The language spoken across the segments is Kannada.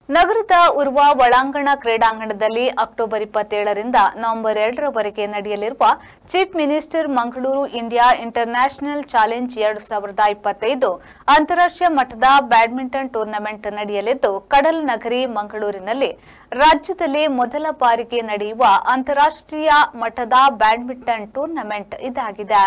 ನಗರದ ಉರ್ವ ಒಳಾಂಗಣ ಕ್ರೀಡಾಂಗಣದಲ್ಲಿ ಅಕ್ಟೋಬರ್ 27ರಿಂದ ನವೆಂಬರ್ 2ರವರೆಗೆ ನಡೆಯಲಿರುವ chief minister Mangaluru India international challenge 2025 ಅಂತಾರಾಷ್ಟ್ರೀಯ ಮಟ್ಟದ ಬ್ಯಾಡ್ಮಿಂಟನ್ ಟೂರ್ನಮೆಂಟ್ ನಡೆಯಲಿದ್ದು, ಕಡಲನಗರಿ ಮಂಗಳೂರಿನಲ್ಲಿ ರಾಜ್ಯದಲ್ಲಿ ಮೊದಲ ಬಾರಿಗೆ ನಡೆಯುವ ಅಂತಾರಾಷ್ಟ್ರೀಯ ಮಟ್ಟದ ಬ್ಯಾಡ್ಮಿಂಟನ್ ಟೂರ್ನಮೆಂಟ್ ಇದಾಗಿದೆ.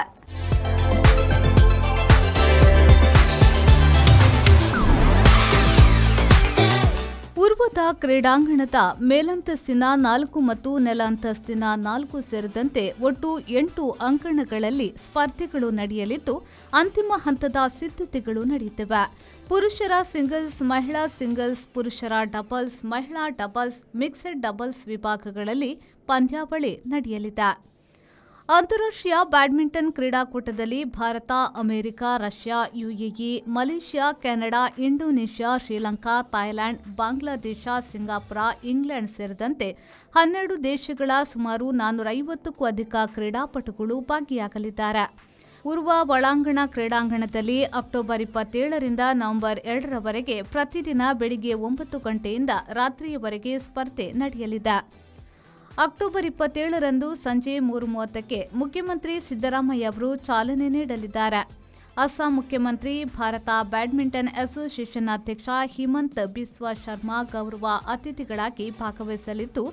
ಉರ್ವದ ಕ್ರೀಡಾಂಗಣದ ಮೇಲಂತಸ್ತಿನ 4 ಮತ್ತು ನೆಲ ಅಂತಸ್ತಿನ 4 ಸೇರಿದಂತೆ ಒಟ್ಟು 8 ಅಂಕಣಗಳಲ್ಲಿ ಸ್ಪರ್ಧೆಗಳು ನಡೆಯಲಿದ್ದು, ಅಂತಿಮ ಹಂತದ ಸಿದ್ಧತೆಗಳು ನಡೆಯುತ್ತಿವೆ. ಪುರುಷರ ಸಿಂಗಲ್ಸ್, ಮಹಿಳಾ ಸಿಂಗಲ್ಸ್, ಪುರುಷರ ಡಬಲ್ಸ್, ಮಹಿಳಾ ಡಬಲ್ಸ್, ಮಿಕ್ಸೆಡ್ ಡಬಲ್ಸ್ ವಿಭಾಗಗಳಲ್ಲಿ ಪಂದ್ಯಾವಳಿ ನಡೆಯಲಿದೆ. ಅಂತಾರಾಷ್ಟ್ರೀಯ ಬ್ಯಾಡ್ಮಿಂಟನ್ ಕ್ರೀಡಾಕೂಟದಲ್ಲಿ Bharat, America, Russia, UAE, Malaysia, Canada, Indonesia, Sri Lanka, Thailand, Bangladesh, Singapore, England ಸೇರಿದಂತೆ 12 ದೇಶಗಳ ಸುಮಾರು 450ಕ್ಕೂ ಅಧಿಕ ಕ್ರೀಡಾಪಟುಗಳು ಭಾಗಿಯಾಗಲಿದ್ದಾರೆ. ಉರ್ವ ಒಳಾಂಗಣ ಕ್ರೀಡಾಂಗಣದಲ್ಲಿ ಅಕ್ಟೋಬರ್ 27ರಿಂದ ನವೆಂಬರ್ 2ರವರೆಗೆ ಪ್ರತಿದಿನ ಬೆಳಿಗ್ಗೆ 9 ಗಂಟೆಯಿಂದ ರಾತ್ರಿಯವರೆಗೆ ಸ್ಪರ್ಧೆ ನಡೆಯಲಿದೆ. ಅಕ್ಟೋಬರ್ 27ರಂದು ಸಂಜೆ 3:30ಕ್ಕೆ ಮುಖ್ಯಮಂತ್ರಿ ಸಿದ್ದರಾಮಯ್ಯ ಅವರು ಚಾಲನೆ ನೀಡಲಿದ್ದಾರೆ. ಅಸ್ಸಾಂ ಮುಖ್ಯಮಂತ್ರಿ, ಭಾರತ ಬ್ಯಾಡ್ಮಿಂಟನ್ ಅಸೋಸಿಯೇಷನ್ ಅಧ್ಯಕ್ಷ ಹಿಮಂತ್ ಬಿಸ್ವಾ ಶರ್ಮಾ ಗೌರವ ಅತಿಥಿಗಳಾಗಿ ಭಾಗವಹಿಸಲಿದ್ದು,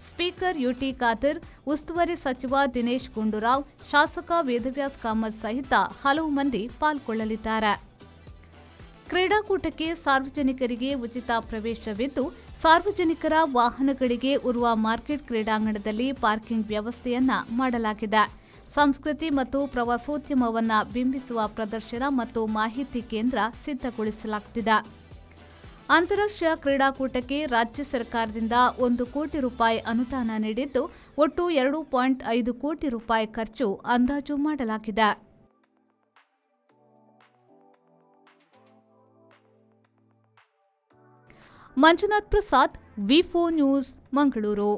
ಸ್ಪೀಕರ್ ಯುಟಿ ಖಾದರ್, ಉಸ್ತುವಾರಿ ಸಚಿವ ದಿನೇಶ್ ಗುಂಡೂರಾವ್, ಶಾಸಕ ವೇದವ್ಯಾಸ್ ಕಾಮತ್ ಸಹಿತ ಹಲವು ಮಂದಿ ಪಾಲ್ಗೊಳ್ಳಲಿದ್ದಾರೆ. ಕ್ರೀಡಾಕೂಟಕ್ಕೆ ಸಾರ್ವಜನಿಕರಿಗೆ ಉಚಿತ ಪ್ರವೇಶವಿದ್ದು, ಸಾರ್ವಜನಿಕರ ವಾಹನಗಳಿಗೆ ಉರ್ವ ಮಾರ್ಕೆಟ್ ಕ್ರೀಡಾಂಗಣದಲ್ಲಿ ಪಾರ್ಕಿಂಗ್ ವ್ಯವಸ್ಥೆಯನ್ನ ಮಾಡಲಾಗಿದೆ. ಸಂಸ್ಕೃತಿ ಮತ್ತು ಪ್ರವಾಸೋದ್ಯಮವನ್ನು ಬಿಂಬಿಸುವ ಪ್ರದರ್ಶನ ಮತ್ತು ಮಾಹಿತಿ ಕೇಂದ್ರ ಸಿದ್ಧಗೊಳಿಸಲಾಗುತ್ತಿದೆ. ಅಂತಾರಾಷ್ಟ್ರೀಯ ಕ್ರೀಡಾಕೂಟಕ್ಕೆ ರಾಜ್ಯ ಸರ್ಕಾರದಿಂದ 1 ಕೋಟಿ ರೂಪಾಯಿ ಅನುದಾನ ನೀಡಿದ್ದು, ಒಟ್ಟು 2.5 ಕೋಟಿ ರೂಪಾಯಿ ಖರ್ಚು ಅಂದಾಜು ಮಾಡಲಾಗಿದೆ. ಮಂಜುನಾಥ್ ಪ್ರಸಾದ್, ವಿ4 ನ್ಯೂಸ್, ಮಂಗಳೂರು.